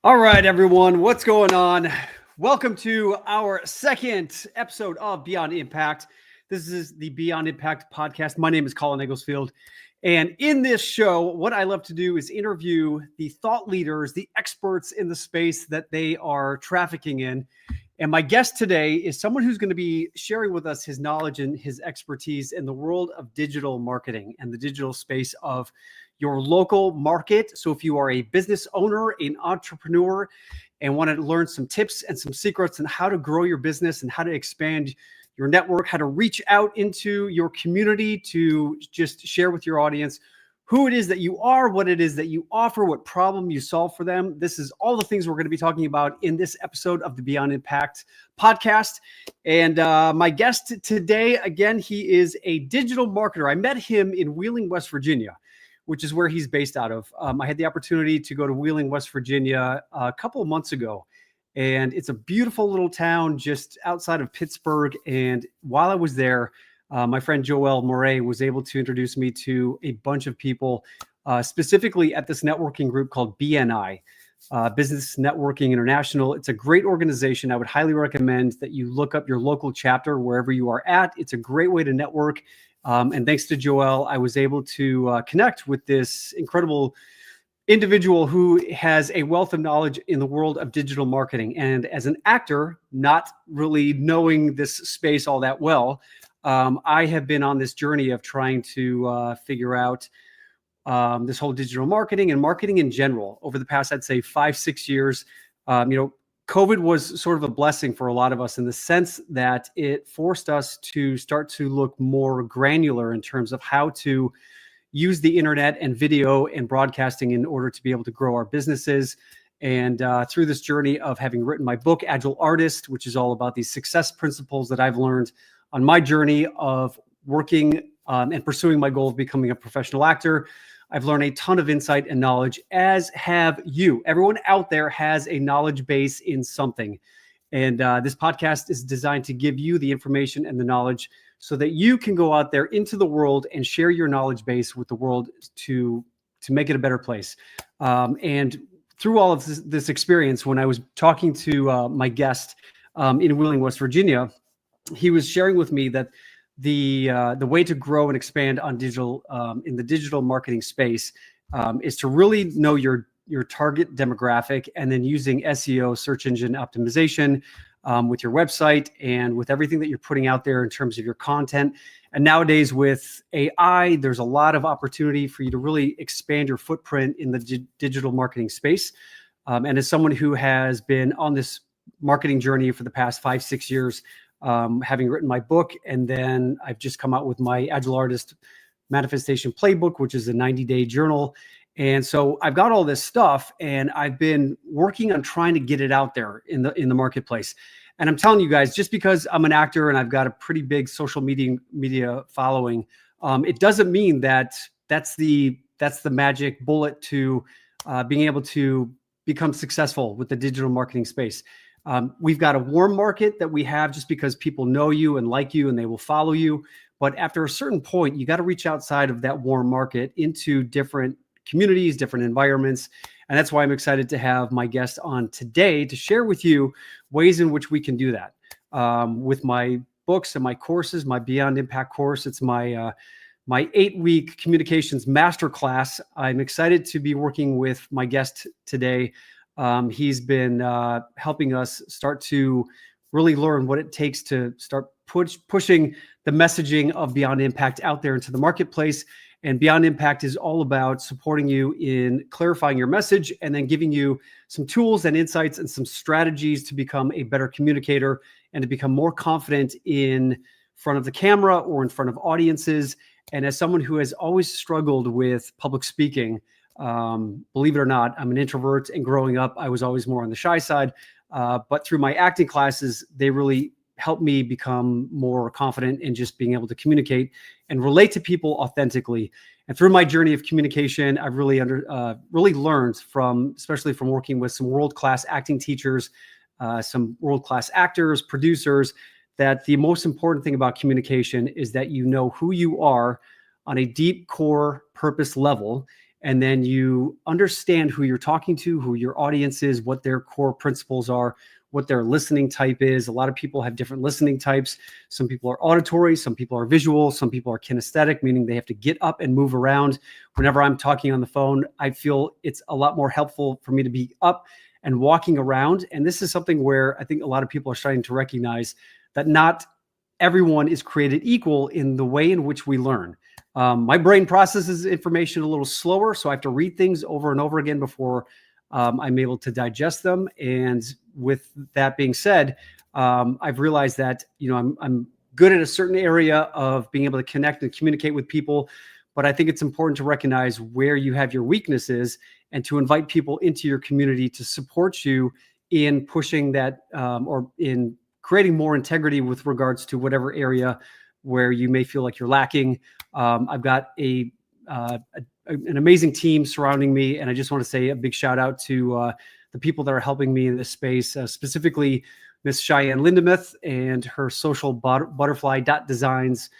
All right, everyone, what's going on? Welcome to our second episode of Beyond Impact. This is the Beyond Impact podcast. My name is Colin Egglesfield. And in this show, what I love to do is interview the thought leaders, the experts in the space that they are trafficking in. And my guest today is someone who's going to be sharing with us his knowledge and his expertise in the world of digital marketing and the digital space of your local market. So if you are a business owner, an entrepreneur, and want to learn some tips and some secrets on how to grow your business and how to expand your network, how to reach out into your community to just share with your audience who it is that you are, what it is that you offer, what problem you solve for them. This is all the things we're going to be talking about in this episode of the Beyond Impact podcast. And my guest today, again, he is a digital marketer. I met him in Wheeling, West Virginia, which is where he's based out of. I had the opportunity to go to Wheeling, West Virginia a couple of months ago. And it's a beautiful little town just outside of Pittsburgh. And while I was there, my friend Joel Moret was able to introduce me to a bunch of people, specifically at this networking group called BNI, Business Networking International. It's a great organization. I would highly recommend that you look up your local chapter wherever you are at. It's a great way to network. And thanks to Joel, I was able to connect with this incredible individual who has a wealth of knowledge in the world of digital marketing. And as an actor, not really knowing this space all that well, I have been on this journey of trying to figure out this whole digital marketing and marketing in general over the past, I'd say 5-6 years. COVID was sort of a blessing for a lot of us in the sense that it forced us to start to look more granular in terms of how to use the internet and video and broadcasting in order to be able to grow our businesses. And through this journey of having written my book, Agile Artist, which is all about these success principles that I've learned on my journey of working and pursuing my goal of becoming a professional actor, I've learned a ton of insight and knowledge, as have you. Everyone out there has a knowledge base in something. And this podcast is designed to give you the information and the knowledge so that you can go out there into the world and share your knowledge base with the world to make it a better place. And through all of this experience, when I was talking to my guest in Wheeling, West Virginia, he was sharing with me that the way to grow and expand on digital in the digital marketing space is to really know your target demographic, and then using SEO, search engine optimization, with your website and with everything that you're putting out there in terms of your content. And nowadays with AI, there's a lot of opportunity for you to really expand your footprint in the digital marketing space. And as someone who has been on this marketing journey for the past 5-6 years, having written my book, and then I've just come out with my Agile Artist Manifestation Playbook, which is a 90-day journal. And so I've got all this stuff, and I've been working on trying to get it out there in the marketplace. And I'm telling you guys, just because I'm an actor and I've got a pretty big social media following, it doesn't mean that that's the magic bullet to being able to become successful with the digital marketing space. We've got a warm market that we have just because people know you and like you and they will follow you. But after a certain point, you got to reach outside of that warm market into different communities, different environments. And that's why I'm excited to have my guest on today to share with you ways in which we can do that. With my books and my courses, my Beyond Impact course, it's my 8-week communications masterclass. I'm excited to be working with my guest today. He's been helping us start to really learn what it takes to start pushing the messaging of Beyond Impact out there into the marketplace. And Beyond Impact is all about supporting you in clarifying your message and then giving you some tools and insights and some strategies to become a better communicator and to become more confident in front of the camera or in front of audiences. And as someone who has always struggled with public speaking, believe it or not, I'm an introvert, and growing up, I was always more on the shy side. But through my acting classes, they really helped me become more confident in just being able to communicate and relate to people authentically. And through my journey of communication, I've really learned especially from working with some world-class acting teachers, some world-class actors, producers, that the most important thing about communication is that you know who you are on a deep core purpose level, and then you understand who you're talking to, who your audience is, what their core principles are, what their listening type is. A lot of people have different listening types. Some people are auditory, some people are visual, some people are kinesthetic, meaning they have to get up and move around. Whenever I'm talking on the phone, I feel it's a lot more helpful for me to be up and walking around. And this is something where I think a lot of people are starting to recognize that not everyone is created equal in the way in which we learn. My brain processes information a little slower, so I have to read things over and over again before I'm able to digest them. And with that being said, I've realized that, I'm good at a certain area of being able to connect and communicate with people, but I think it's important to recognize where you have your weaknesses and to invite people into your community to support you in pushing that or in creating more integrity with regards to whatever area where you may feel like you're lacking. I've got an amazing team surrounding me, and I just want to say a big shout out to the people that are helping me in this space, specifically Miss Cheyenne Lindemuth and her social butterfly designs,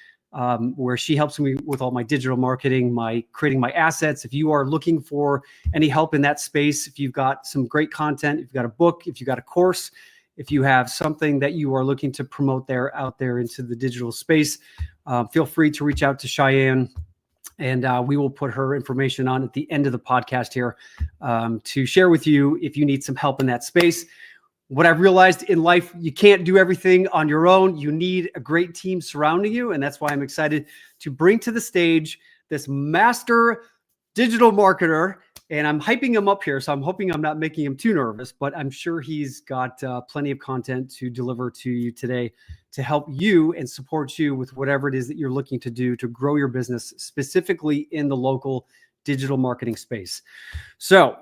where she helps me with all my digital marketing, my creating my assets. If you are looking for any help in that space, if you've got some great content, if you've got a book, if you've got a course, if you have something that you are looking to promote out there into the digital space, feel free to reach out to Cheyenne, and we will put her information on at the end of the podcast here to share with you if you need some help in that space. What I've realized in life, you can't do everything on your own. You need a great team surrounding you, and that's why I'm excited to bring to the stage this master digital marketer. And I'm hyping him up here, so I'm hoping I'm not making him too nervous, but I'm sure he's got plenty of content to deliver to you today to help you and support you with whatever it is that you're looking to do to grow your business, specifically in the local digital marketing space. So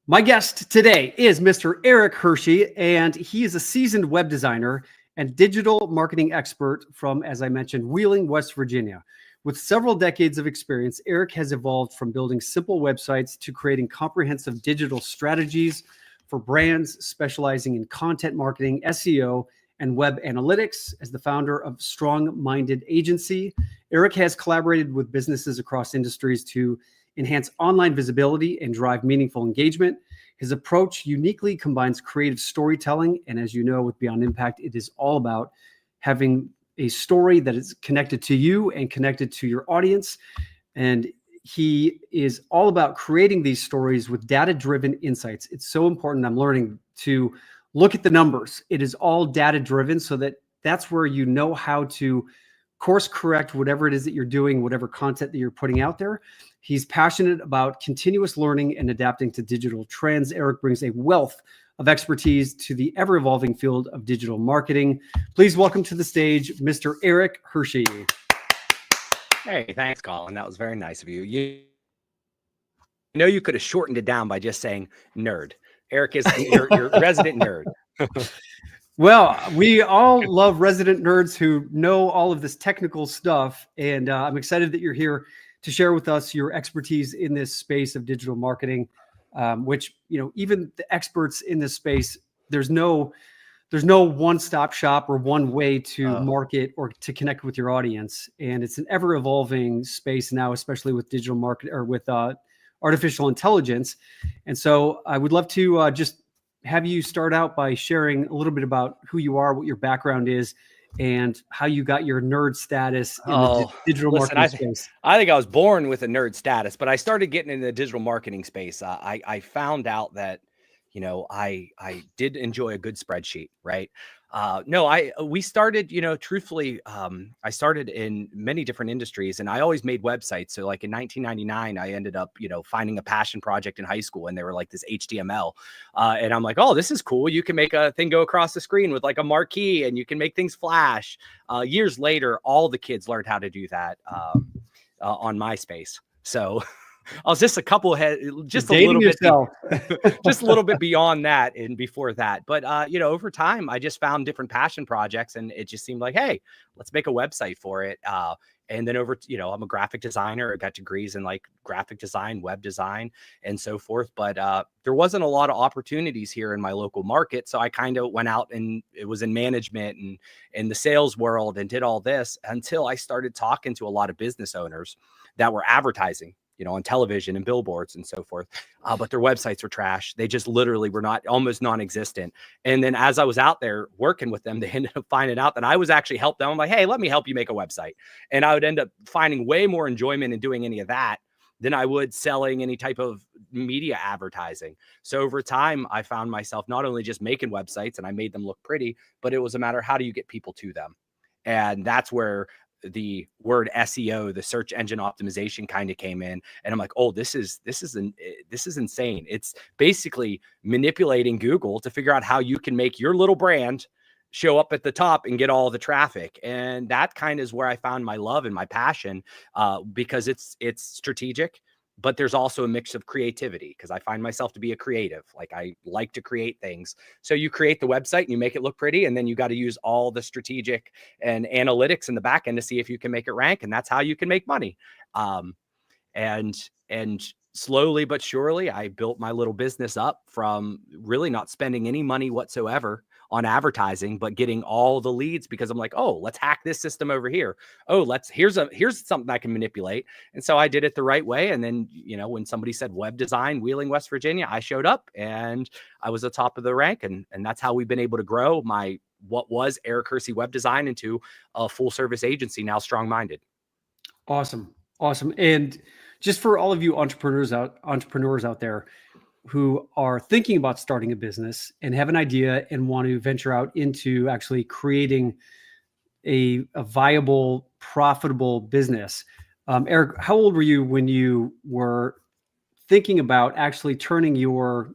my guest today is Mr. Eric Hersey, and he is a seasoned web designer and digital marketing expert from, as I mentioned, Wheeling, West Virginia. With several decades of experience, Eric has evolved from building simple websites to creating comprehensive digital strategies for brands specializing in content marketing, SEO, and web analytics. As the founder of Strong Minded Agency, Eric has collaborated with businesses across industries to enhance online visibility and drive meaningful engagement. His approach uniquely combines creative storytelling, and as you know, with Beyond Impact, it is all about having a story that is connected to you and connected to your audience. And he is all about creating these stories with data-driven insights. It's so important. I'm learning to look at the numbers. It is all data-driven, so that's where you know how to course correct whatever it is that you're doing, whatever content that you're putting out there. He's passionate about continuous learning and adapting to digital trends. Eric brings a wealth of expertise to the ever-evolving field of digital marketing. Please welcome to the stage, Mr. Eric Hersey. Hey, thanks, Colin. That was very nice of you. You know, you could have shortened it down by just saying nerd. Eric is your resident nerd. Well, we all love resident nerds who know all of this technical stuff, and I'm excited that you're here to share with us your expertise in this space of digital marketing, which, even the experts in this space, there's no one-stop shop or one way to market or to connect with your audience. And it's an ever-evolving space now, especially with digital market or with artificial intelligence. And so I would love to just have you start out by sharing a little bit about who you are, what your background is, and how you got your nerd status in the digital marketing space. I think I was born with a nerd status, but I started getting into the digital marketing space. I found out that, I did enjoy a good spreadsheet, right? We started, truthfully, I started in many different industries, and I always made websites. So like in 1999, I ended up, finding a passion project in high school, and they were like this HTML. And I'm like, oh, this is cool. You can make a thing go across the screen with like a marquee, and you can make things flash. Years later, all the kids learned how to do that on MySpace. So I was just a little bit, just a little bit beyond that and before that. But, over time, I just found different passion projects, and it just seemed like, hey, let's make a website for it. And then I'm a graphic designer. I got degrees in like graphic design, web design, and so forth. But there wasn't a lot of opportunities here in my local market. So I kind of went out and it was in management and in the sales world and did all this until I started talking to a lot of business owners that were advertising on television and billboards and so forth. But their websites were trash. They just literally were almost non-existent. And then as I was out there working with them, they ended up finding out that I was actually helping them. I'm like, hey, let me help you make a website. And I would end up finding way more enjoyment in doing any of that than I would selling any type of media advertising. So over time, I found myself not only just making websites and I made them look pretty, but it was a matter of how do you get people to them? And that's where the word SEO, the search engine optimization, kind of came in. And I'm like, oh, this is insane. It's basically manipulating Google to figure out how you can make your little brand show up at the top and get all the traffic. And that kind of is where I found my love and my passion, because it's strategic, but there's also a mix of creativity, because I find myself to be a creative. Like, I like to create things. So you create the website and you make it look pretty, and then you got to use all the strategic and analytics in the back end to see if you can make it rank. And that's how you can make money. And slowly but surely, I built my little business up from really not spending any money whatsoever on advertising, but getting all the leads, because I'm like, oh, let's hack this system over here. Oh, here's something I can manipulate. And so I did it the right way. And then, when somebody said web design, Wheeling, West Virginia, I showed up and I was the top of the rank. And that's how we've been able to grow what was Eric Hersey Web Design into a full service agency, now Strong Minded. Awesome. And just for all of you entrepreneurs out there who are thinking about starting a business and have an idea and want to venture out into actually creating a viable, profitable business. Eric, how old were you when you were thinking about actually turning your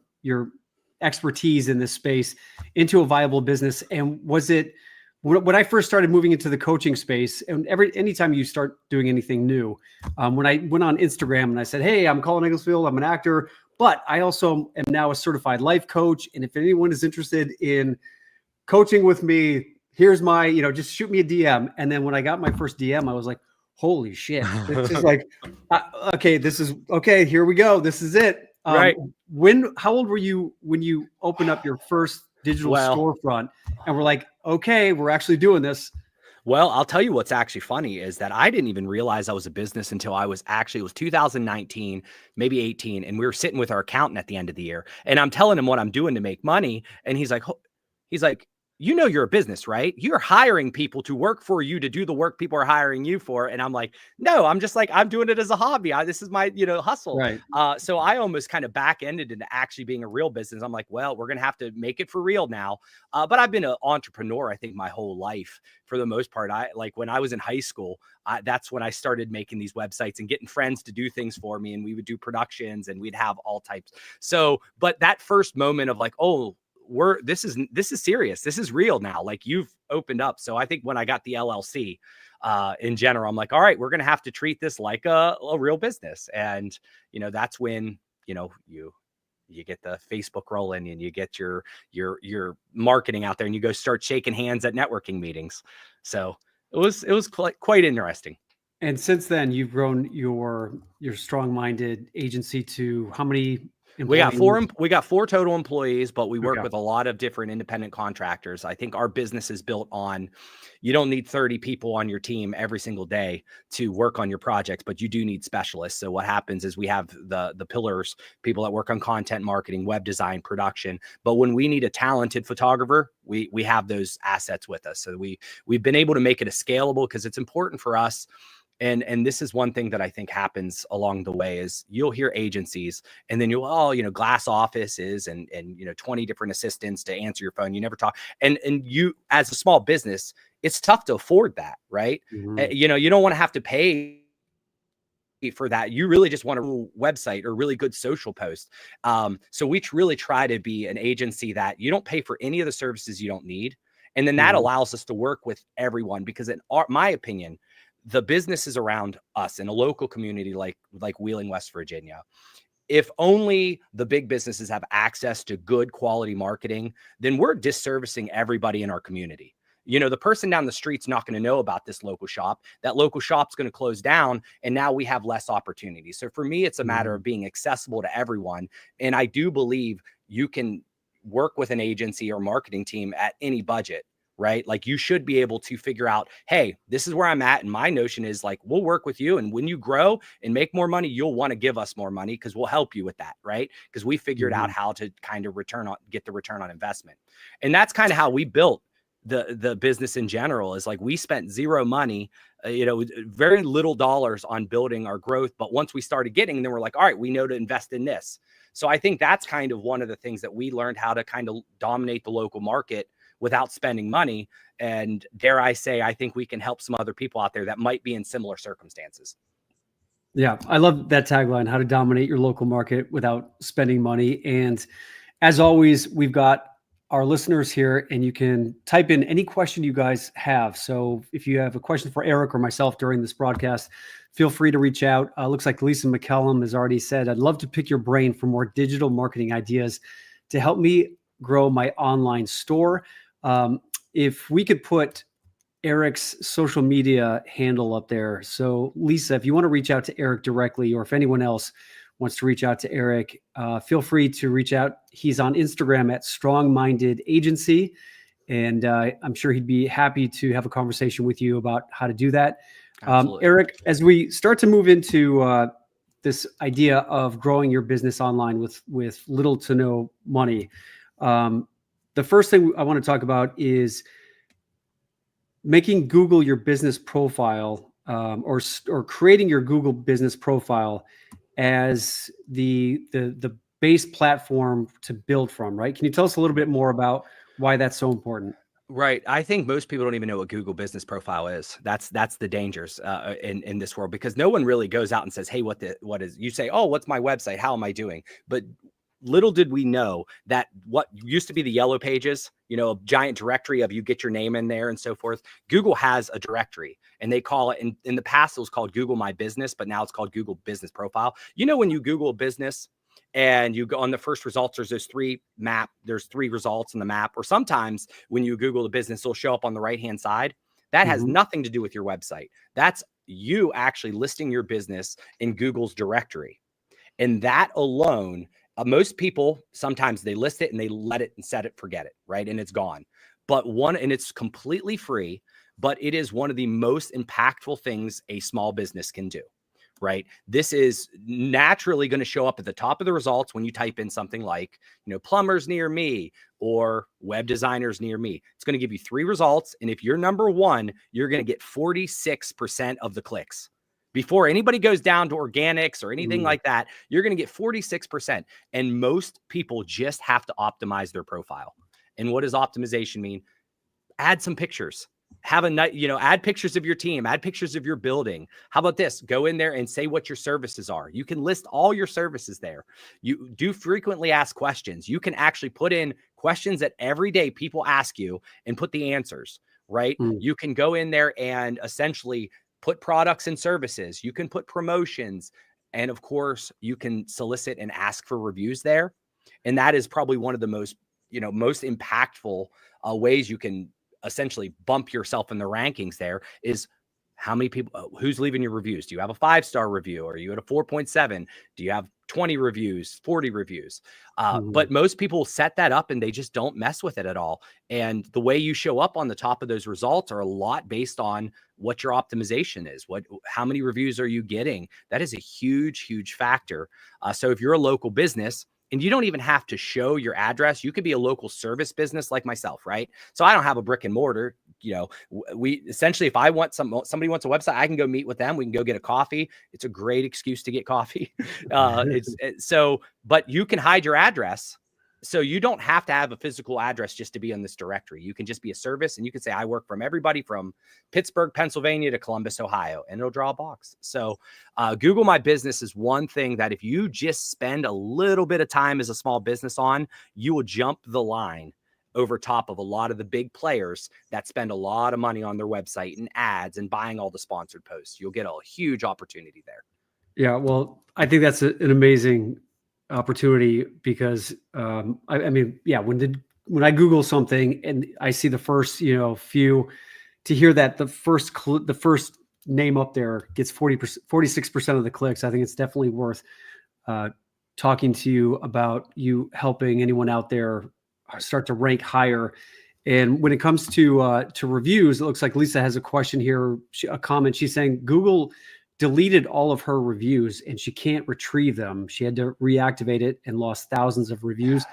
expertise in this space into a viable business? And was it when I first started moving into the coaching space, and anytime you start doing anything new, when I went on Instagram and I said, hey, I'm Colin Egglesfield, I'm an actor, but I also am now a certified life coach. And if anyone is interested in coaching with me, here's my, just shoot me a DM. And then when I got my first DM, I was like, holy shit. It's just like, okay, here we go. This is it. Right. How old were you when you opened up your first digital storefront and we're like, okay, we're actually doing this? Well, I'll tell you what's actually funny is that I didn't even realize I was a business until it was 2019, maybe 18. And we were sitting with our accountant at the end of the year, and I'm telling him what I'm doing to make money. And he's like, you're a business, right? You're hiring people to work for you to do the work people are hiring you for. And I'm like, no, I'm just like, I'm doing it as a hobby. This is my, hustle. Right. So I almost kind of back-ended into actually being a real business. I'm like, well, we're going to have to make it for real now. But I've been an entrepreneur, I think, my whole life for the most part. When I was in high school, that's when I started making these websites and getting friends to do things for me. And we would do productions and we'd have all types. So, but that first moment of like, oh, this is serious. This is real now. Like, you've opened up. So I think when I got the LLC, in general, I'm like, all right, we're going to have to treat this like a real business. And, that's when, you get the Facebook rolling and you get your marketing out there and you go start shaking hands at networking meetings. So it was quite interesting. And since then you've grown your Strong Minded agency to how many employees? We got four total employees, but we work with a lot of different independent contractors. I think our business is built on, you don't need 30 people on your team every single day to work on your projects, but you do need specialists. So what happens is we have the pillars, people that work on content marketing, web design, production. But when we need a talented photographer, we have those assets with us. So we've been able to make it a scalable, because it's important for us. And this is one thing that I think happens along the way is you'll hear agencies and then glass offices and 20 different assistants to answer your phone. You never talk. And you, as a small business, it's tough to afford that, right? Mm-hmm. You don't want to have to pay for that. You really just want a website or really good social post. So we really try to be an agency that you don't pay for any of the services you don't need. And then that allows us to work with everyone, because in my opinion, the businesses around us in a local community like Wheeling, West Virginia, if only the big businesses have access to good quality marketing, then we're disservicing everybody in our community. The person down the street's not going to know about this local shop. That local shop's going to close down, and now we have less opportunity. So for me, it's a matter of being accessible to everyone. And I do believe you can work with an agency or marketing team at any budget. right? Like you should be able to figure out, hey, this is where I'm at. And my notion is like, we'll work with you. And when you grow and make more money, you'll want to give us more money because we'll help you with that, right? Because we figured out how to kind of get the return on investment. And that's kind of how we built the business in general. Is like we spent zero money, very little dollars on building our growth. But once we started getting, then we're like, all right, we know to invest in this. So I think that's kind of one of the things that we learned, how to kind of dominate the local market without spending money. And dare I say, I think we can help some other people out there that might be in similar circumstances. Yeah, I love that tagline, how to dominate your local market without spending money. And as always, we've got our listeners here, and you can type in any question you guys have. So if you have a question for Eric or myself during this broadcast, feel free to reach out. Looks like Lisa McCallum has already said, I'd love to pick your brain for more digital marketing ideas to help me grow my online store. If we could put Eric's social media handle up there. So Lisa, if you want to reach out to Eric directly, or if anyone else wants to reach out to Eric, feel free to reach out. He's on Instagram at Strong Minded Agency. And I'm sure he'd be happy to have a conversation with you about how to do that. Eric, as we start to move into this idea of growing your business online with little to no money, the first thing I want to talk about is making Google your business profile, or creating your Google business profile as the base platform to build from, right? Can you tell us a little bit more about why that's so important? Right. I think most people don't even know what Google business profile is. That's the dangers in this world, because no one really goes out and says, hey, what is, you say, oh, what's my website? How am I doing? But little did we know that what used to be the yellow pages, a giant directory of you get your name in there and so forth. Google has a directory, and they call it, in the past, it was called Google My Business, but now it's called Google Business Profile. When you Google a business and you go on the first results, there's three results in the map. Or sometimes when you Google a business, it'll show up on the right-hand side. That has nothing to do with your website. That's you actually listing your business in Google's directory. And that alone, most people, sometimes they list it and they let it and set it, forget it, right? And it's gone. And it's completely free, but it is one of the most impactful things a small business can do, right? This is naturally going to show up at the top of the results when you type in something like, plumbers near me or web designers near me. It's going to give you 3 results. And if you're number 1, you're going to get 46% of the clicks. Before anybody goes down to organics or anything like that, you're going to get 46%. And most people just have to optimize their profile. And what does optimization mean? Add some pictures. Have a night, add pictures of your team, add pictures of your building. How about this? Go in there and say what your services are. You can list all your services there. You do frequently ask questions. You can actually put in questions that every day people ask you and put the answers, right? You can go in there and essentially put products and services. You can put promotions. And of course, you can solicit and ask for reviews there. And that is probably one of the most impactful ways you can essentially bump yourself in the rankings there, is how many people, who's leaving your reviews? Do you have a 5-star review? Are you at a 4.7? Do you have 20 reviews, 40 reviews? But most people set that up and they just don't mess with it at all. And the way you show up on the top of those results are a lot based on what your optimization is. How many reviews are you getting? That is a huge, huge factor. So if you're a local business, and you don't even have to show your address. You could be a local service business like myself, right? So I don't have a brick and mortar. We essentially, if I want somebody wants a website, I can go meet with them. We can go get a coffee. It's a great excuse to get coffee. But you can hide your address. So you don't have to have a physical address just to be on this directory. You can just be a service, and you can say, I work from everybody from Pittsburgh, Pennsylvania to Columbus, Ohio, and it'll draw a box. So Google My Business is one thing that if you just spend a little bit of time as a small business on, you will jump the line over top of a lot of the big players that spend a lot of money on their website and ads and buying all the sponsored posts. You'll get a huge opportunity there. Yeah, well, I think that's an amazing opportunity, because when I Google something and I see the first few, to hear that the first name up there gets 46% of the clicks, I think it's definitely worth talking to you about, you helping anyone out there start to rank higher And when it comes to reviews, it looks like Lisa has a question here, a comment. She's saying Google deleted all of her reviews and she can't retrieve them. She had to reactivate it and lost thousands of reviews.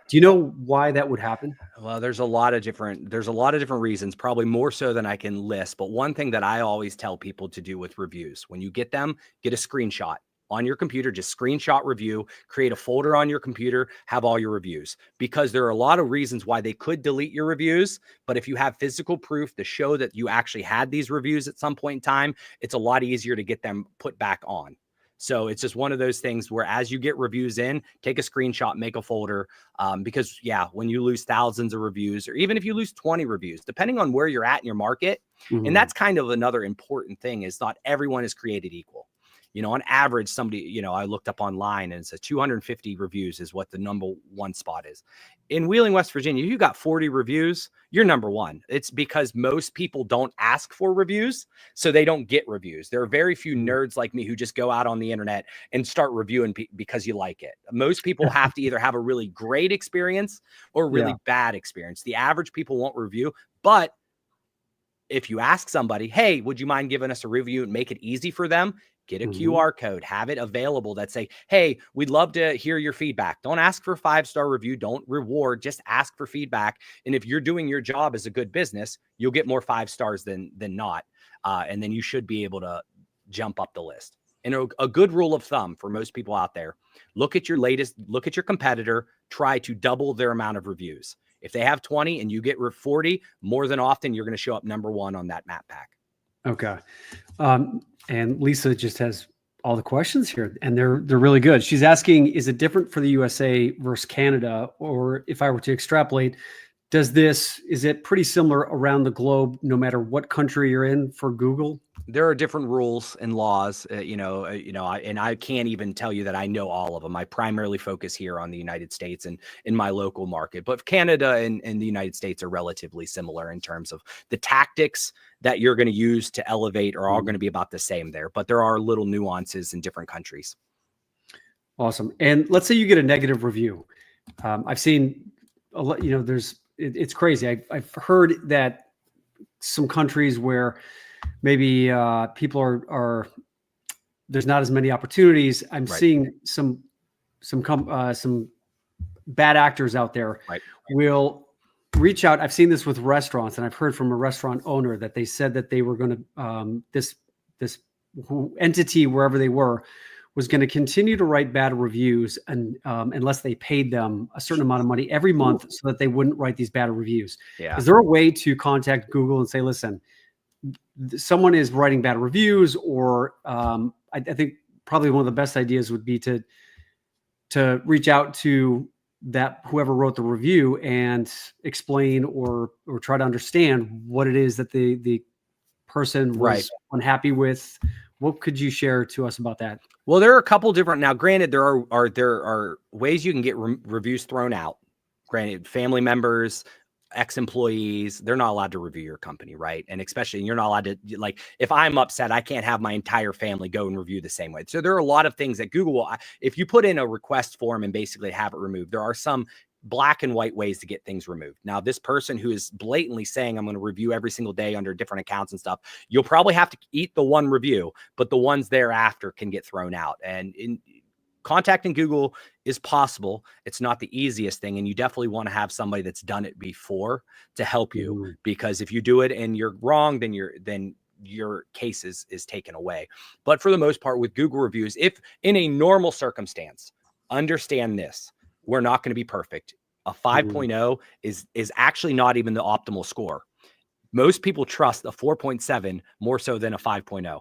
Do you know why that would happen? Well, there's a lot of different reasons, probably more so than I can list. But one thing that I always tell people to do with reviews, when you get them, get a screenshot on your computer, just screenshot review, create a folder on your computer, have all your reviews, because there are a lot of reasons why they could delete your reviews. But if you have physical proof to show that you actually had these reviews at some point in time, it's a lot easier to get them put back on. So it's just one of those things where as you get reviews in, take a screenshot, make a folder, because yeah, when you lose thousands of reviews, or even if you lose 20 reviews, depending on where you're at in your market, and that's kind of another important thing, is not everyone is created equal. You know, on average, somebody, I looked up online and it says 250 reviews is what the number one spot is. In Wheeling, West Virginia, you got 40 reviews, you're number one. It's because most people don't ask for reviews, so they don't get reviews. There are very few nerds like me who just go out on the internet and start reviewing because you like it. Most people have to either have a really great experience or really bad experience. The average people won't review, but if you ask somebody, hey, would you mind giving us a review and make it easy for them? Get a QR code, have it available that say, hey, we'd love to hear your feedback. Don't ask for a 5-star review. Don't reward, just ask for feedback. And if you're doing your job as a good business, you'll get more 5 stars than not. And then you should be able to jump up the list. And a good rule of thumb for most people out there, look at your competitor, try to double their amount of reviews. If they have 20 and you get 40, more than often, you're going to show up number one on that map pack. Okay. And Lisa just has all the questions here, and they're really good. She's asking, is it different for the USA versus Canada? Or if I were to extrapolate, is it pretty similar around the globe, no matter what country you're in for Google? There are different rules and laws, and I can't even tell you that I know all of them. I primarily focus here on the United States and in my local market, but Canada and the United States are relatively similar in terms of the tactics that you're going to use to elevate are all going to be about the same there, but there are little nuances in different countries. Awesome. And let's say you get a negative review. I've seen a lot, it's crazy. I've heard that some countries where maybe people are there's not as many opportunities. I'm seeing some bad actors out there will reach out. I've seen this with restaurants, and I've heard from a restaurant owner that they said that they were going to this entity, wherever they were, was going to continue to write bad reviews and unless they paid them a certain amount of money every month so that they wouldn't write these bad reviews. Yeah. Is there a way to contact Google and say, listen, someone is writing bad reviews? Or I think probably one of the best ideas would be to reach out to whoever wrote the review and explain or try to understand what it is that the person was unhappy with. What could you share to us about that? Well, there are a couple different. Now, granted, there are ways you can get reviews thrown out. Granted, family members, ex-employees, they're not allowed to review your company, right? And especially, you're not allowed to, like, if I'm upset, I can't have my entire family go and review the same way. So there are a lot of things that Google will, if you put in a request form and basically have it removed, there are some black and white ways to get things removed. Now, this person who is blatantly saying, I'm going to review every single day under different accounts and stuff, you'll probably have to eat the one review, but the ones thereafter can get thrown out. And in contacting Google is possible. It's not the easiest thing. And you definitely want to have somebody that's done it before to help you, because if you do it and you're wrong, then your case is taken away. But for the most part with Google reviews, if in a normal circumstance, understand this, we're not going to be perfect. A 5.0 is actually not even the optimal score. Most people trust a 4.7 more so than a 5.0.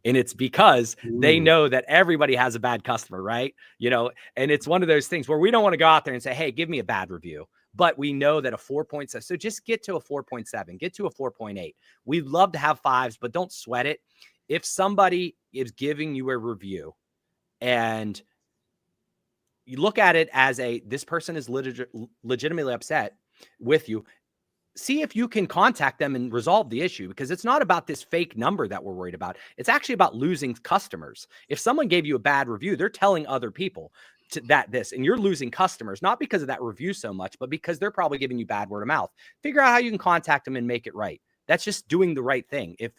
And it's because they know that everybody has a bad customer, right? And it's one of those things where we don't want to go out there and say, hey, give me a bad review. But we know that a 4.7, so just get to a 4.7, get to a 4.8. We'd love to have 5s, but don't sweat it. If somebody is giving you a review and you look at it as this person is legitimately upset with you, see if you can contact them and resolve the issue, because it's not about this fake number that we're worried about. It's actually about losing customers. If someone gave you a bad review, they're telling other people. this, and you're losing customers, not because of that review so much, but because they're probably giving you bad word of mouth. Figure out how you can contact them and make it right. That's just doing the right thing. If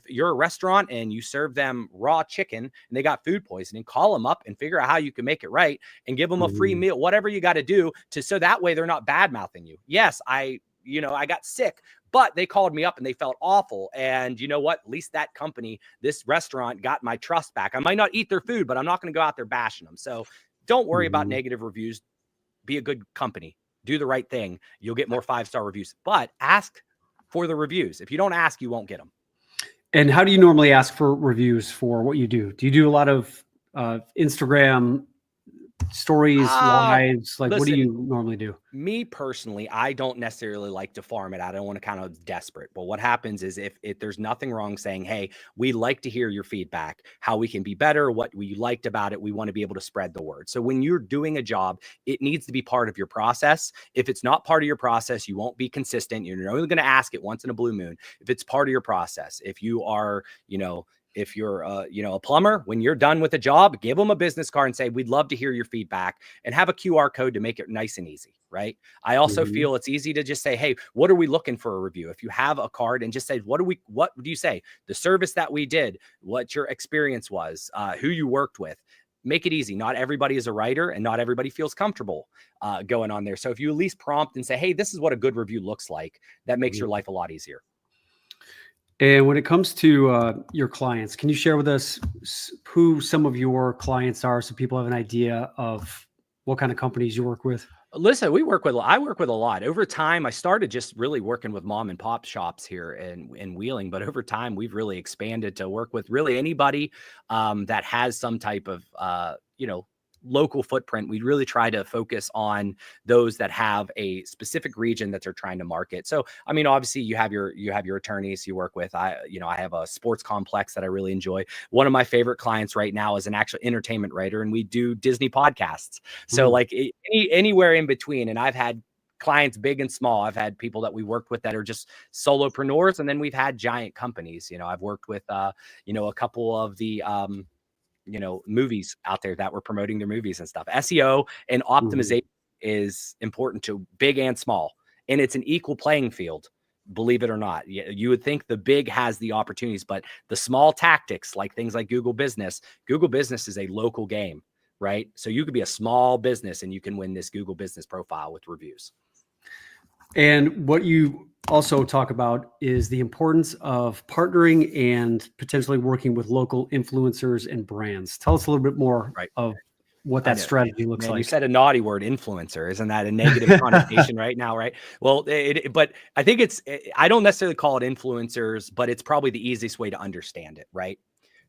you're a restaurant and you serve them raw chicken and they got food poisoning, call them up and figure out how you can make it right and give them a free meal, whatever you got to do so that way they're not bad mouthing you. Yes, I got sick, but they called me up and they felt awful. And you know what? At least that company, this restaurant, got my trust back. I might not eat their food, but I'm not going to go out there bashing them. So don't worry about negative reviews. Be a good company. Do the right thing. You'll get more 5-star reviews, but ask for the reviews. If you don't ask, you won't get them. And how do you normally ask for reviews for what you do? Do you do a lot of Instagram stories, lives? Like, listen, what do you normally do? Me personally, I don't necessarily like to farm it out. I don't want to kind of desperate. But what happens is if there's nothing wrong saying, hey, we like to hear your feedback, how we can be better, what we liked about it. We want to be able to spread the word. So when you're doing a job, it needs to be part of your process. If it's not part of your process, you won't be consistent. You're only going to ask it once in a blue moon. If it's part of your process, if you are, if you're, a plumber, when you're done with a job, give them a business card and say, we'd love to hear your feedback, and have a QR code to make it nice and easy, right? I also feel it's easy to just say, hey, what are we looking for a review? If you have a card and just say, what do you say? The service that we did, what your experience was, who you worked with. Make it easy. Not everybody is a writer and not everybody feels comfortable going on there. So if you at least prompt and say, hey, this is what a good review looks like, that makes your life a lot easier. And when it comes to your clients, can you share with us who some of your clients are so people have an idea of what kind of companies you work with? Listen, I work with a lot. Over time, I started just really working with mom and pop shops here in Wheeling, but over time, we've really expanded to work with really anybody that has some type of, local footprint. We really try to focus on those that have a specific region that they're trying to market. So, I mean, obviously you have your attorneys you work with. I have a sports complex that I really enjoy. One of my favorite clients right now is an actual entertainment writer, and we do Disney podcasts. So like anywhere in between. And I've had clients big and small. I've had people that we worked with that are just solopreneurs. And then we've had giant companies. I've worked with, a couple of the, movies out there that were promoting their movies and stuff. SEO and optimization is important to big and small, and it's an equal playing field, believe it or not. You would think the big has the opportunities, but the small tactics, like things like Google Business is a local game, right? So you could be a small business and you can win this Google Business profile with reviews. And what you also talk about is the importance of partnering and potentially working with local influencers and brands. Tell us a little bit more of what that strategy looks like. You said a naughty word, influencer. Isn't that a negative connotation right now, right? Well, but I think I don't necessarily call it influencers, but it's probably the easiest way to understand it, right?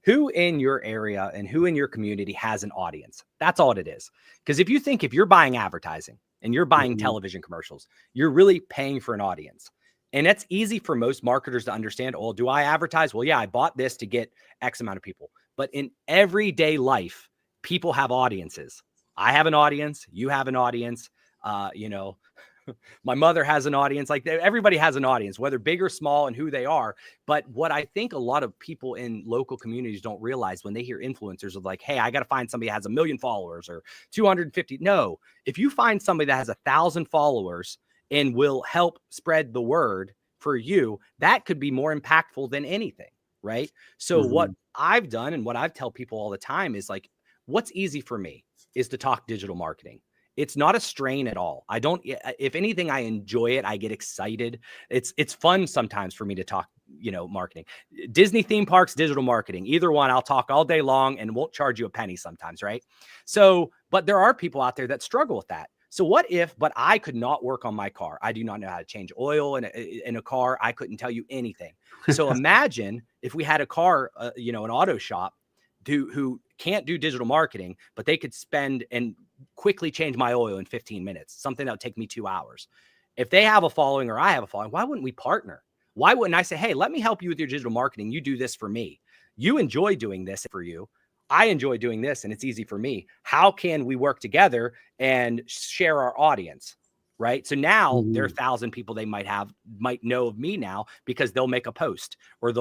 Who in your area and who in your community has an audience? That's all it is. Because if you're buying advertising and you're buying television commercials, you're really paying for an audience. And that's easy for most marketers to understand. Oh, do I advertise? Well, yeah, I bought this to get X amount of people. But in everyday life, people have audiences. I have an audience. You have an audience. My mother has an audience. Like everybody has an audience, whether big or small, and who they are. But what I think a lot of people in local communities don't realize when they hear influencers of like, hey, I got to find somebody that has 1 million followers or 250. No, if you find somebody that has 1,000 followers and will help spread the word for you, that could be more impactful than anything, right? So what I've done and what I tell people all the time is like, what's easy for me is to talk digital marketing. It's not a strain at all. If anything, I enjoy it. I get excited. It's fun sometimes for me to talk, marketing. Disney theme parks, digital marketing, either one, I'll talk all day long and won't charge you a penny sometimes, right? So, but there are people out there that struggle with that. So but I could not work on my car. I do not know how to change oil in a car. I couldn't tell you anything. So imagine if we had a car, an auto shop who can't do digital marketing, but they could spend and quickly change my oil in 15 minutes, something that would take me 2 hours. If they have a following or I have a following, why wouldn't we partner? Why wouldn't I say, hey, let me help you with your digital marketing. You do this for me. You enjoy doing this for you. I enjoy doing this and it's easy for me. How can we work together and share our audience? right? So now there are 1,000 people they might know of me now because they'll make a post, or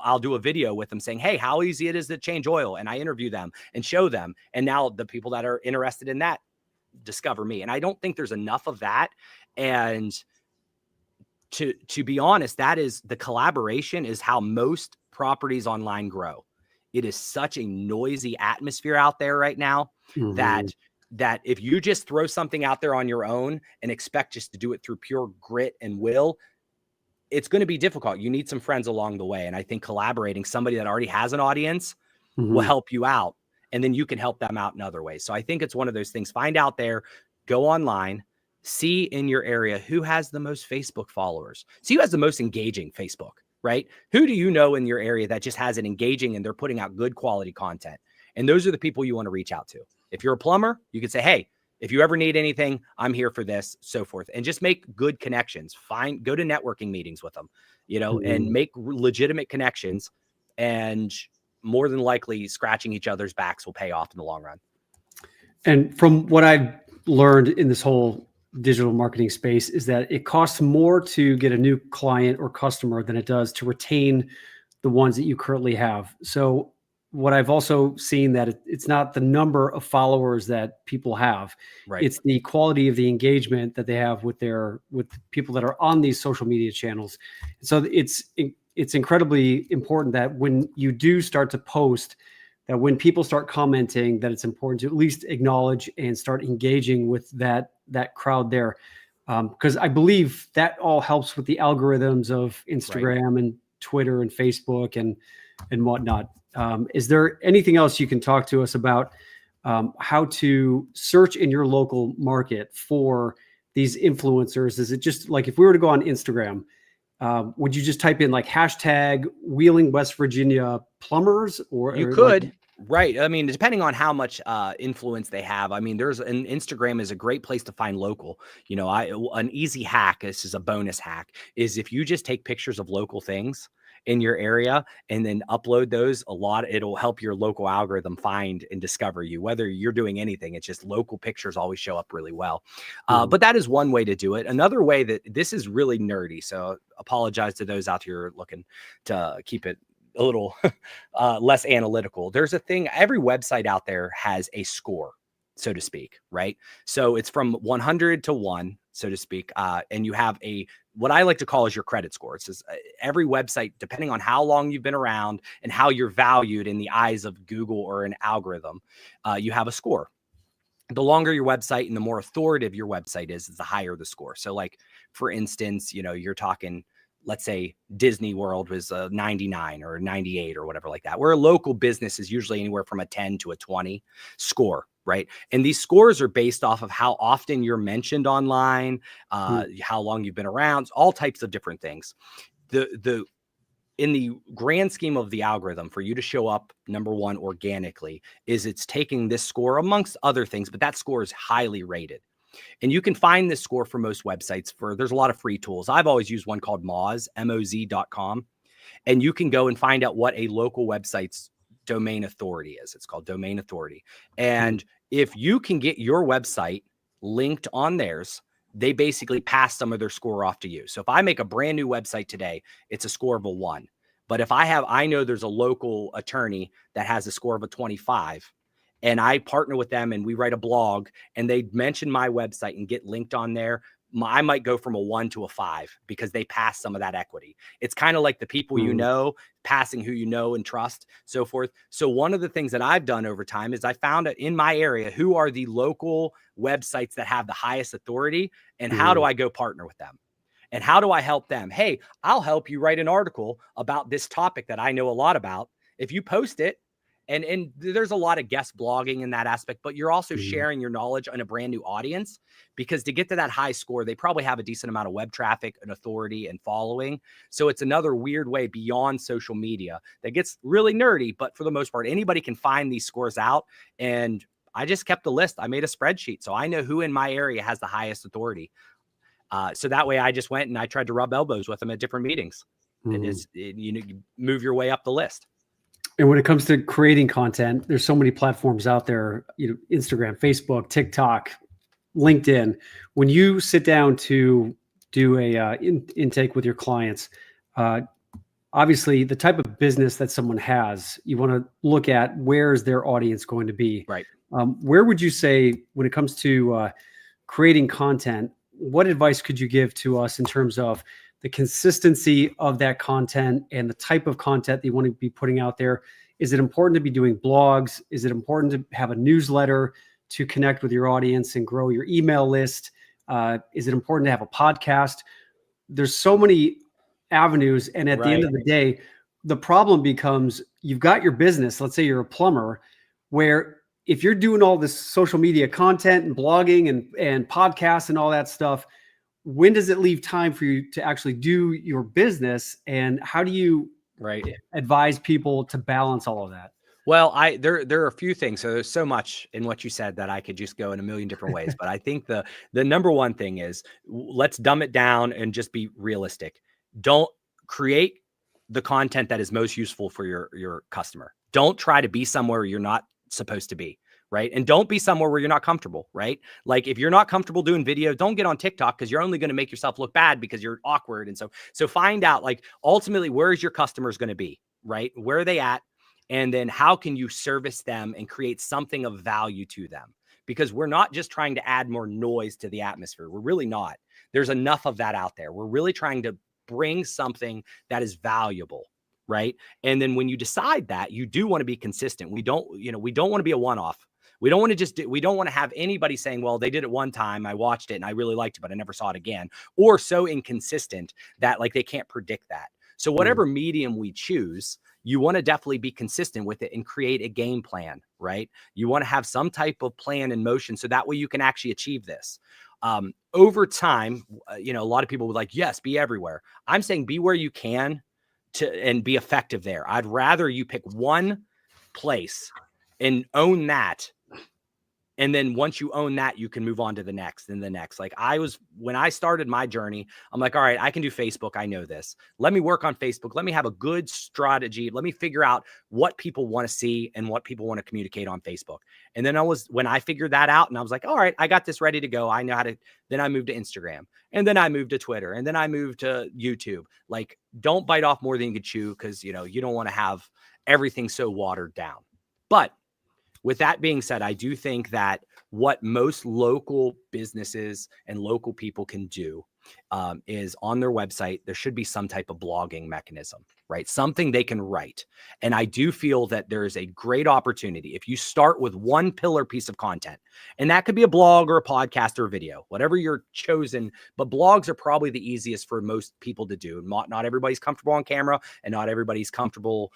I'll do a video with them saying, hey, how easy it is to change oil. And I interview them and show them. And now the people that are interested in that discover me. And I don't think there's enough of that. And to be honest, that is the collaboration is how most properties online grow. It is such a noisy atmosphere out there right now that if you just throw something out there on your own and expect just to do it through pure grit and will, it's going to be difficult. You need some friends along the way. And I think collaborating, somebody that already has an audience will help you out. And then you can help them out in other ways. So I think it's one of those things. Find out there, go online, see in your area who has the most Facebook followers. See who has the most engaging Facebook, right? Who do you know in your area that just has it engaging and they're putting out good quality content? And those are the people you want to reach out to. If you're a plumber, you could say, hey, if you ever need anything, I'm here for this, so forth. And just make good connections. Go to networking meetings with them, and make legitimate connections. And more than likely, scratching each other's backs will pay off in the long run. And from what I've learned in this whole digital marketing space is that it costs more to get a new client or customer than it does to retain the ones that you currently have. So what I've also seen that it's not the number of followers that people have, right? It's the quality of the engagement that they have with people that are on these social media channels. So it's incredibly important that when you do start to post, that when people start commenting, that it's important to at least acknowledge and start engaging with that crowd there. Because I believe that all helps with the algorithms of Instagram and Twitter and Facebook and whatnot. Is there anything else you can talk to us about how to search in your local market for these influencers? Is it just like if we were to go on Instagram, would you just type in like hashtag Wheeling, West Virginia plumbers? Or you could, right? I mean, depending on how much influence they have. I mean, Instagram is a great place to find local. An easy hack, this is a bonus hack, is if you just take pictures of local things in your area and then upload those, it'll help your local algorithm find and discover you. Whether you're doing anything, it's just local pictures always show up really well. But that is one way to do it. Another way that this is really nerdy, so apologize to those out here looking to keep it a little less analytical. There's a thing, every website out there has a score, so to speak, right? So it's from 100 to 1, so to speak. And you have what I like to call is your credit score. It's just, every website, depending on how long you've been around and how you're valued in the eyes of Google or an algorithm, you have a score. The longer your website and the more authoritative your website is the higher the score. So like, for instance, you're talking, let's say Disney World was a 99 or 98 or whatever like that, where a local business is usually anywhere from a 10 to a 20 score, right? And these scores are based off of how often you're mentioned online, how long you've been around, all types of different things. In the grand scheme of the algorithm, for you to show up number one organically, it's taking this score amongst other things, but that score is highly rated. And you can find this score for most websites. There's a lot of free tools. I've always used one called Moz, MOZ.com. And you can go and find out what a local website's domain authority is. It's called domain authority. And if you can get your website linked on theirs, they basically pass some of their score off to you. So if I make a brand new website today, it's a score of a 1. But if I know there's a local attorney that has a score of a 25, and I partner with them and we write a blog and they mention my website and get linked on there, I might go from a 1 to a 5 because they pass some of that equity. It's kind of like the people passing who you know and trust, so forth. So one of the things that I've done over time is I found in my area who are the local websites that have the highest authority and how do I go partner with them? And how do I help them? Hey, I'll help you write an article about this topic that I know a lot about. If you post it, and there's a lot of guest blogging in that aspect, but you're also sharing your knowledge on a brand new audience, because to get to that high score, they probably have a decent amount of web traffic and authority and following. So it's another weird way beyond social media that gets really nerdy. But for the most part, anybody can find these scores out. And I just kept the list. I made a spreadsheet, so I know who in my area has the highest authority. So that way I just went and I tried to rub elbows with them at different meetings. You move your way up the list. And when it comes to creating content, there's so many platforms out there, Instagram, Facebook, TikTok, LinkedIn, when you sit down to do a intake with your clients, obviously the type of business that someone has, you want to look at where is their audience going to be. Right. Where would you say when it comes to creating content, what advice could you give to us in terms of the consistency of that content and the type of content that you want to be putting out there? Is it important to be doing blogs? Is it important to have a newsletter to connect with your audience and grow your email list? Is it important to have a podcast? There's so many avenues. And at the end of the day, the problem becomes you've got your business. Let's say you're a plumber, where if you're doing all this social media content and blogging and podcasts and all that stuff, when does it leave time for you to actually do your business? And how do you advise people to balance all of that? Well, there are a few things. So there's so much in what you said that I could just go in a million different ways. But I think the number one thing is, let's dumb it down and just be realistic. Don't create the content that is most useful for your customer. Don't try to be somewhere you're not supposed to be. Right. And don't be somewhere where you're not comfortable. Right. Like if you're not comfortable doing video, don't get on TikTok, because you're only going to make yourself look bad because you're awkward. And so find out, like, ultimately, where is your customers going to be? Right. Where are they at? And then how can you service them and create something of value to them? Because we're not just trying to add more noise to the atmosphere. We're really not. There's enough of that out there. We're really trying to bring something that is valuable. Right. And then when you decide that, you do want to be consistent. We don't want to be a one-off. We don't want to we don't want to have anybody saying, well, they did it one time, I watched it and I really liked it, but I never saw it again, or so inconsistent that like they can't predict that. So whatever medium we choose, you want to definitely be consistent with it and create a game plan, right? You want to have some type of plan in motion, so that way you can actually achieve this. Over time, a lot of people would like, yes, be everywhere. I'm saying be where you can and be effective there. I'd rather you pick one place and own that. And then once you own that, you can move on to the next and the next. Like when I started my journey, I'm like, all right, I can do Facebook. I know this. Let me work on Facebook. Let me have a good strategy. Let me figure out what people want to see and what people want to communicate on Facebook. And then when I figured that out and I was like, all right, I got this ready to go. I know how to, then I moved to Instagram, and then I moved to Twitter, and then I moved to YouTube. Like, don't bite off more than you can chew, because, you don't want to have everything so watered down. But with that being said, I do think that what most local businesses and local people can do is on their website, there should be some type of blogging mechanism, right? Something they can write. And I do feel that there is a great opportunity if you start with one pillar piece of content, and that could be a blog or a podcast or a video, whatever you're chosen. But blogs are probably the easiest for most people to do. Not everybody's comfortable on camera, and not everybody's comfortable,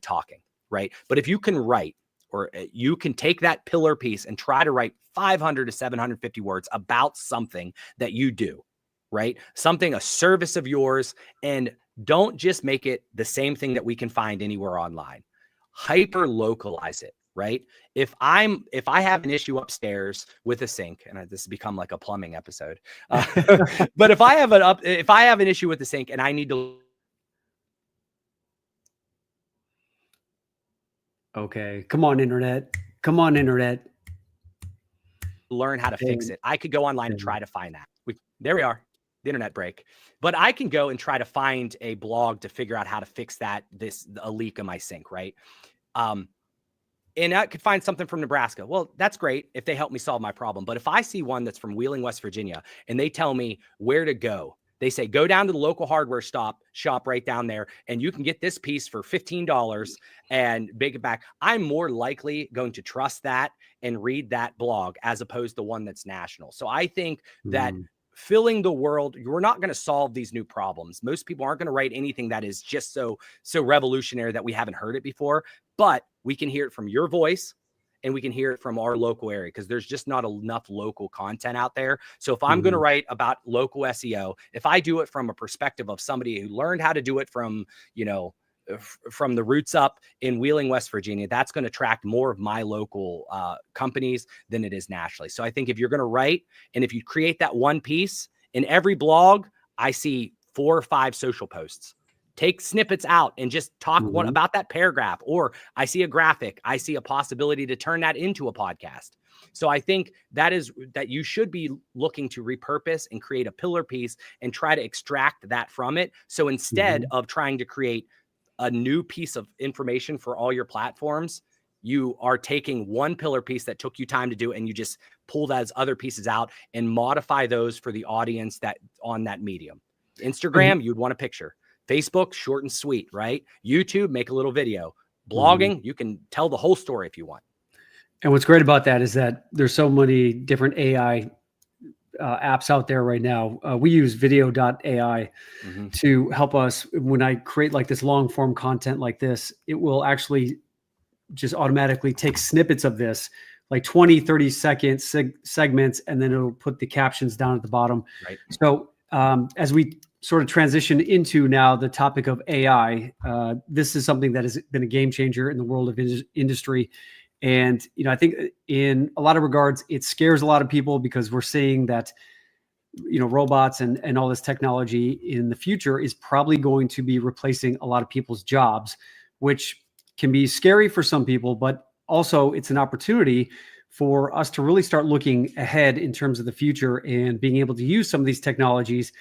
talking, right? But if you can write, or you can take that pillar piece and try to write 500 to 750 words about something that you do, right? Something, a service of yours, and don't just make it the same thing that we can find anywhere online. Hyper localize it, right? If I have an issue upstairs with a sink, and this has become like a plumbing episode, but if I have an issue with the sink and I need to, okay, come on, internet. Come on, internet. Learn how to fix it. I could go online and try to find that. There we are, the internet break. But I can go and try to find a blog to figure out how to fix a leak in my sink, right? And I could find something from Nebraska. Well, that's great if they help me solve my problem. But if I see one that's from Wheeling, West Virginia, and they tell me where to go, they say, go down to the local hardware shop right down there, and you can get this piece for $15 and bake it back. I'm more likely going to trust that and read that blog as opposed to one that's national. So I think that filling the world, we're not going to solve these new problems. Most people aren't going to write anything that is just so revolutionary that we haven't heard it before, but we can hear it from your voice, and we can hear it from our local area, because there's just not enough local content out there. So if I'm going to write about local SEO, if I do it from a perspective of somebody who learned how to do it from the roots up in Wheeling, West Virginia, that's going to attract more of my local companies than it is nationally. So I think if you're going to write, and if you create that one piece in every blog, I see 4 or 5 social posts. take snippets out and just talk what about that paragraph, or I see a graphic, I see a possibility to turn that into a podcast. So I think that you should be looking to repurpose and create a pillar piece and try to extract that from it. So instead of trying to create a new piece of information for all your platforms, you are taking one pillar piece that took you time to do, and you just pull those other pieces out and modify those for the audience that on that medium. Instagram, you'd want a picture. Facebook, short and sweet, right? YouTube, make a little video. Blogging, you can tell the whole story if you want. And what's great about that is that there's so many different AI apps out there right now. We use video.ai to help us. When I create like this long form content like this, it will actually just automatically take snippets of this, like 20, 30 second segments, and then it'll put the captions down at the bottom. Right. So as we sort of transition into now the topic of AI, this is something that has been a game changer in the world of industry. And, you know, I think in a lot of regards, it scares a lot of people because we're seeing that, you know, robots and all this technology in the future is probably going to be replacing a lot of people's jobs, which can be scary for some people, but also it's an opportunity for us to really start looking ahead in terms of the future and being able to use some of these technologies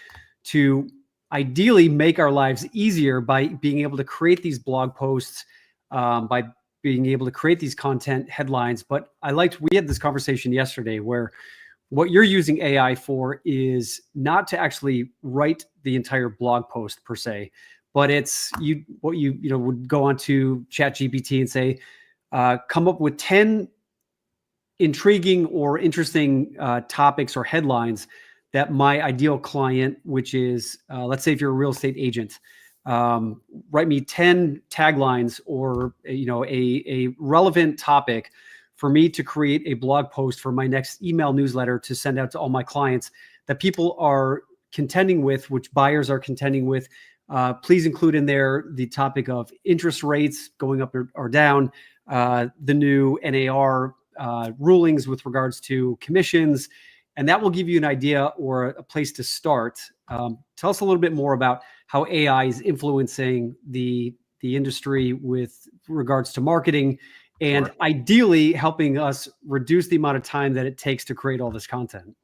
to ideally make our lives easier by being able to create these blog posts, by being able to create these content headlines. But we had this conversation yesterday where what you're using AI for is not to actually write the entire blog post per se, but it's what you would go onto ChatGPT and say, come up with 10 intriguing or interesting topics or headlines that my ideal client, which is, let's say if you're a real estate agent, write me 10 taglines or, you know, a relevant topic for me to create a blog post for my next email newsletter to send out to all my clients that people are contending with, which buyers are contending with. Please include in there the topic of interest rates going up or down, the new NAR rulings with regards to commissions, and that will give you an idea or a place to start. Tell us a little bit more about how AI is influencing the industry with regards to marketing and ideally helping us reduce the amount of time that it takes to create all this content.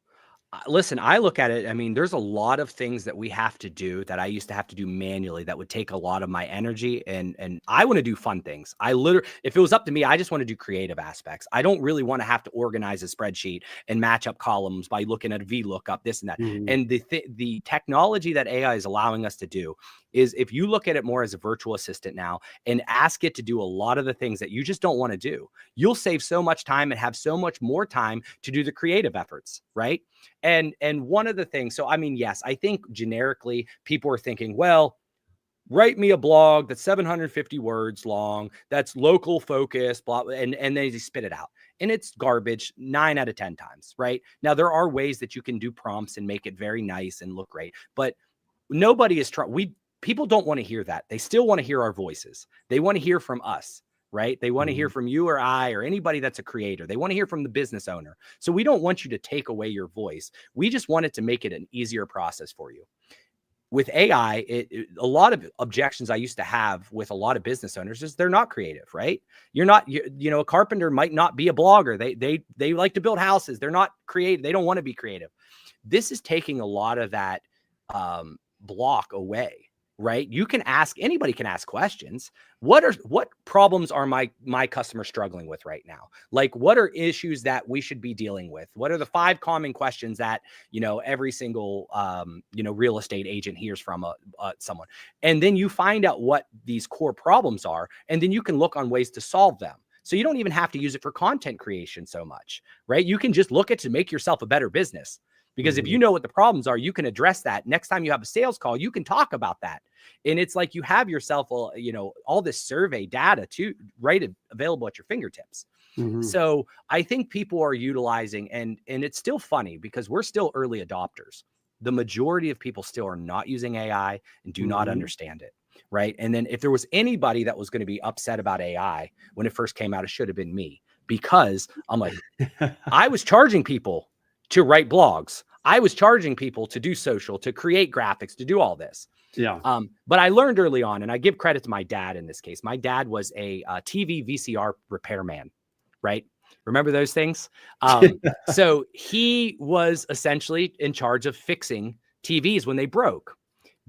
Listen, I look at it, I mean, there's a lot of things that we have to do that I used to have to do manually that would take a lot of my energy, and I want to do fun things. If it was up to me, I just want to do creative aspects. I don't really want to have to organize a spreadsheet and match up columns by looking at a VLOOKUP, this and that. And the technology that AI is allowing us to do is, if you look at it more as a virtual assistant now and ask it to do a lot of the things that you just don't want to do, you'll save so much time and have so much more time to do the creative efforts, right? And one of the things, so I mean, yes, I think generically people are thinking, well, write me a blog that's 750 words long, that's local focused, blah, and then they spit it out. And it's garbage 9 out of 10 times, right? Now, there are ways that you can do prompts and make it very nice and look great, but nobody is people don't want to hear that. They still want to hear our voices. They want to hear from us, right? They want to hear from you or I or anybody that's a creator. They want to hear from the business owner. So we don't want you to take away your voice. We just wanted to make it an easier process for you. With AI, a lot of objections I used to have with a lot of business owners is they're not creative, right? You know, a carpenter might not be a blogger. They like to build houses. They're not creative. They don't want to be creative. This is taking a lot of that block away, right? Anybody can ask questions. What problems are my customers struggling with right now? Like, what are issues that we should be dealing with? What are the 5 common questions that, you know, every single, real estate agent hears from someone? And then you find out what these core problems are, and then you can look on ways to solve them. So you don't even have to use it for content creation so much, right? You can just look at to make yourself a better business. Because if you know what the problems are, you can address that. Next time you have a sales call, you can talk about that. And it's like you have yourself, all this survey data available at your fingertips. So I think people are utilizing, and it's still funny because we're still early adopters. The majority of people still are not using AI and do not understand it, right? And then if there was anybody that was going to be upset about AI when it first came out, it should have been me, because I'm like, I was charging people to write blogs. I was charging people to do social, to create graphics, to do all this. Yeah. But I learned early on, and I give credit to my dad in this case. My dad was a TV VCR repairman, right? Remember those things? So he was essentially in charge of fixing TVs when they broke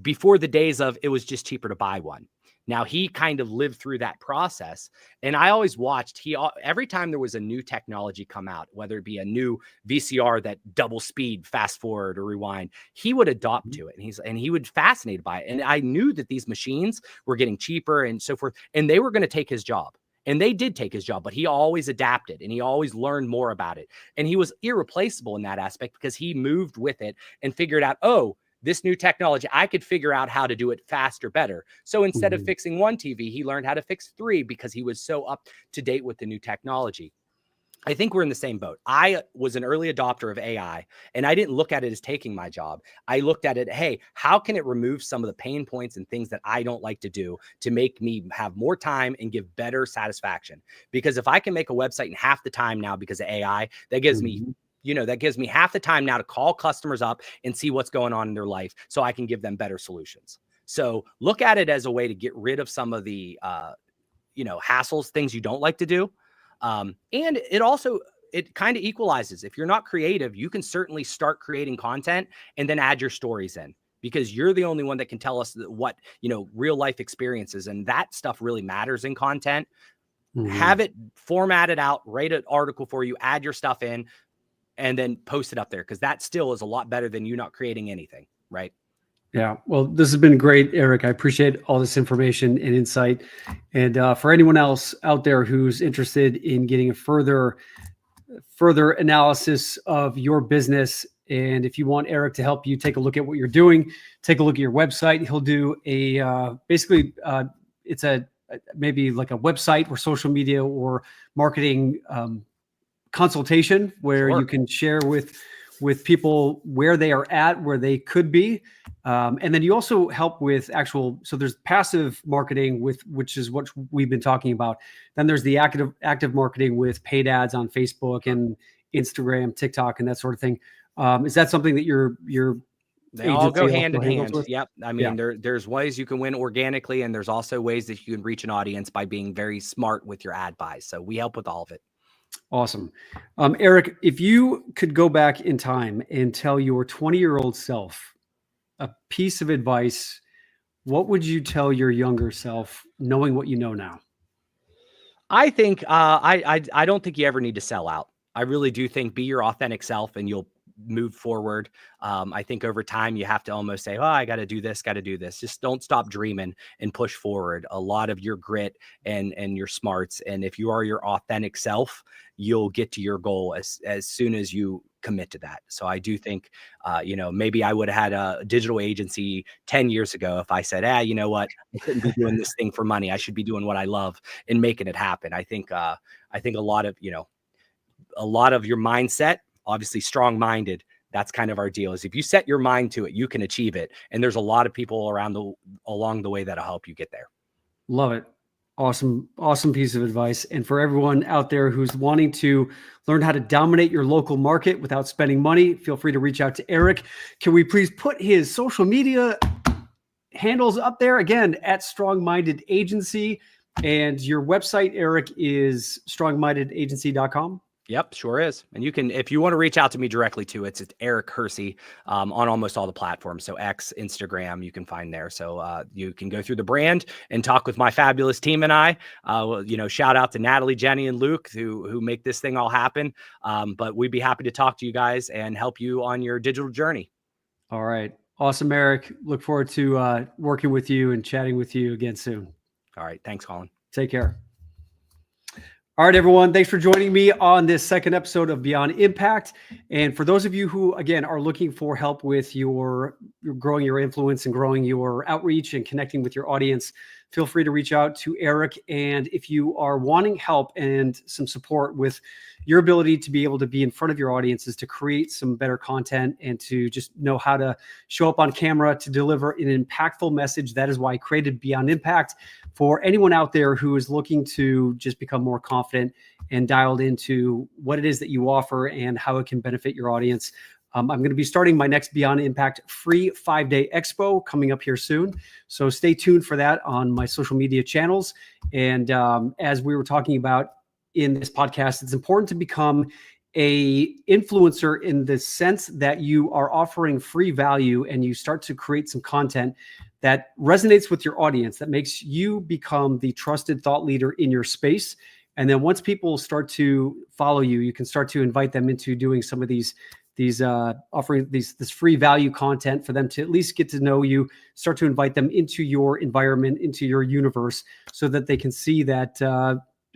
before the days of it was just cheaper to buy one. Now he kind of lived through that process. And I always watched, every time there was a new technology come out, whether it be a new VCR that double speed, fast forward or rewind, he would adopt to it. And he would fascinated by it. And I knew that these machines were getting cheaper and so forth, and they were going to take his job. And they did take his job, but he always adapted and he always learned more about it. And he was irreplaceable in that aspect because he moved with it and figured out, oh, this new technology, I could figure out how to do it faster, better. So instead of fixing one TV, he learned how to fix 3 because he was so up to date with the new technology. I think we're in the same boat. I was an early adopter of AI, and I didn't look at it as taking my job. I looked at it, hey, how can it remove some of the pain points and things that I don't like to do to make me have more time and give better satisfaction? Because if I can make a website in half the time now because of AI, that gives me that gives me half the time now to call customers up and see what's going on in their life so I can give them better solutions. So look at it as a way to get rid of some of the, hassles, things you don't like to do. And it kind of equalizes. If you're not creative, you can certainly start creating content and then add your stories in, because you're the only one that can tell us what, real life experiences, and that stuff really matters in content. Have it formatted out, write an article for you, add your stuff in, and then post it up there, because that still is a lot better than you not creating anything, right? Yeah. Well, this has been great, Eric. I appreciate all this information and insight. And for anyone else out there who's interested in getting a further analysis of your business, and if you want Eric to help you take a look at what you're doing, take a look at your website. He'll do it's maybe like a website or social media or marketing consultation where you can share with people where they are at, where they could be. And then you also help with so there's passive marketing which is what we've been talking about. Then there's the active marketing with paid ads on Facebook and Instagram, TikTok, and that sort of thing. Is that something that they all go hand in hand? With? Yep. I mean, there's ways you can win organically, and there's also ways that you can reach an audience by being very smart with your ad buys. So we help with all of it. Awesome. Eric, if you could go back in time and tell your 20-year-old self a piece of advice, what would you tell your younger self, knowing what you know now? I think I don't think you ever need to sell out. I really do think be your authentic self and you'll move forward. I think over time you have to almost say, oh, I got to do this, got to do this. Just don't stop dreaming and push forward. A lot of your grit and your smarts. And if you are your authentic self, you'll get to your goal as soon as you commit to that. So I do think, maybe I would have had a digital agency 10 years ago if I said, you know what, I shouldn't be doing this thing for money. I should be doing what I love and making it happen. I think a lot of your mindset, obviously strong-minded, that's kind of our deal, is if you set your mind to it, you can achieve it. And there's a lot of people along the way that'll help you get there. Love it. Awesome piece of advice. And for everyone out there who's wanting to learn how to dominate your local market without spending money, feel free to reach out to Eric. Can we please put his social media handles up there? Again, at Strong Minded Agency. And your website, Eric, is strongmindedagency.com. Yep, sure is. And you can, if you want to reach out to me directly too, it's Eric Hersey on almost all the platforms. So X, Instagram, you can find there. So you can go through the brand and talk with my fabulous team and I. Shout out to Natalie, Jenny, and Luke who make this thing all happen. But we'd be happy to talk to you guys and help you on your digital journey. All right. Awesome, Eric. Look forward to working with you and chatting with you again soon. All right. Thanks, Colin. Take care. All right, everyone. Thanks for joining me on this second episode of Beyond Impact. And for those of you who, again, are looking for help with your growing your influence and growing your outreach and connecting with your audience, feel free to reach out to Eric. And if you are wanting help and some support with your ability to be able to be in front of your audiences, to create some better content and to just know how to show up on camera to deliver an impactful message, that is why I created Beyond Impact. For anyone out there who is looking to just become more confident and dialed into what it is that you offer and how it can benefit your audience, I'm going to be starting my next Beyond Impact free 5-day expo coming up here soon. So stay tuned for that on my social media channels. And as we were talking about in this podcast, it's important to become a influencer in the sense that you are offering free value and you start to create some content that resonates with your audience, that makes you become the trusted thought leader in your space. And then once people start to follow you, you can start to invite them into doing some of these offering this free value content for them to at least get to know you, start to invite them into your environment, into your universe, so that they can see that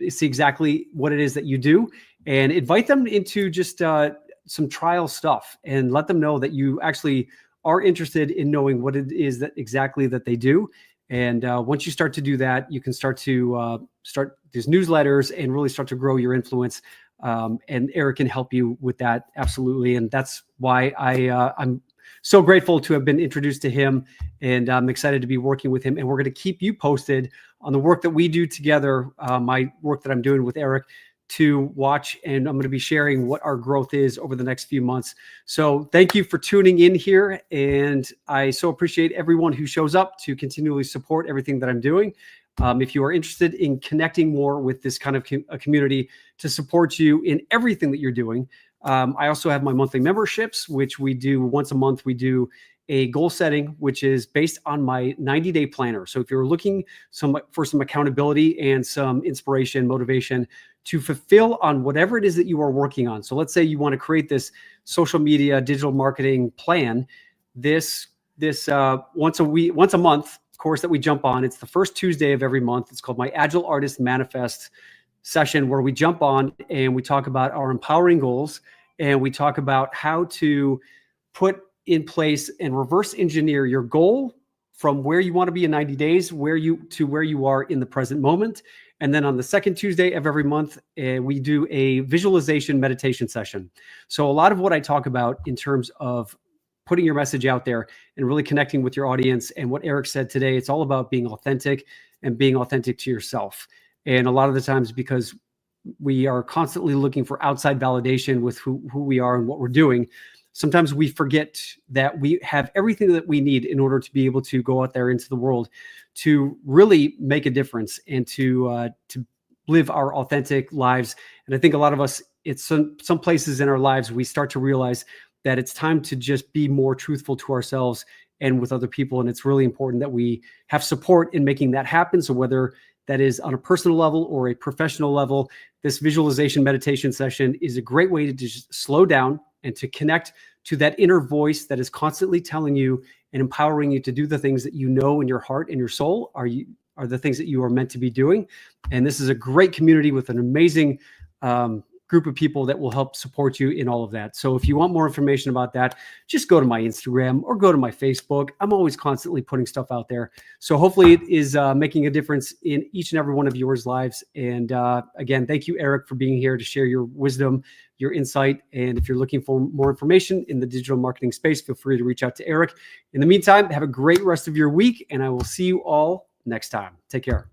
see exactly what it is that you do, and invite them into just some trial stuff and let them know that you actually are interested in knowing what it is that exactly that they do. And once you start to do that, you can start to start these newsletters and really start to grow your influence. And Eric can help you with that. Absolutely. And that's why I'm so grateful to have been introduced to him, and I'm excited to be working with him. And we're going to keep you posted on the work that we do together, my work that I'm doing with Eric, to watch. And I'm going to be sharing what our growth is over the next few months. So thank you for tuning in here. And I so appreciate everyone who shows up to continually support everything that I'm doing. If you are interested in connecting more with this kind of a community to support you in everything that you're doing, I also have my monthly memberships, which we do once a month. We do a goal setting, which is based on my 90-day planner. So if you're looking for some accountability and some inspiration, motivation to fulfill on whatever it is that you are working on. So let's say you want to create this social media, digital marketing plan, this once a month course that we jump on. It's the first Tuesday of every month. It's called my Agile Artist Manifest session, where we jump on and we talk about our empowering goals, and we talk about how to put in place and reverse engineer your goal from where you want to be in 90 days, to where you are in the present moment. And then on the second Tuesday of every month, we do a visualization meditation session. So a lot of what I talk about in terms of putting your message out there and really connecting with your audience, and what Eric said today, it's all about being authentic and being authentic to yourself. And a lot of the times, because we are constantly looking for outside validation with who we are and what we're doing, sometimes we forget that we have everything that we need in order to be able to go out there into the world to really make a difference and to live our authentic lives. And I think a lot of us, it's some places in our lives, we start to realize that it's time to just be more truthful to ourselves and with other people. And it's really important that we have support in making that happen. So whether that is on a personal level or a professional level, this visualization meditation session is a great way to just slow down and to connect to that inner voice that is constantly telling you and empowering you to do the things that you know in your heart and your soul are the things that you are meant to be doing. And this is a great community with an amazing group of people that will help support you in all of that. So if you want more information about that, just go to my Instagram or go to my Facebook. I'm always constantly putting stuff out there. So hopefully it is making a difference in each and every one of yours lives. And again, thank you, Eric, for being here to share your wisdom, your insight. And if you're looking for more information in the digital marketing space, feel free to reach out to Eric. In the meantime, have a great rest of your week, and I will see you all next time. Take care.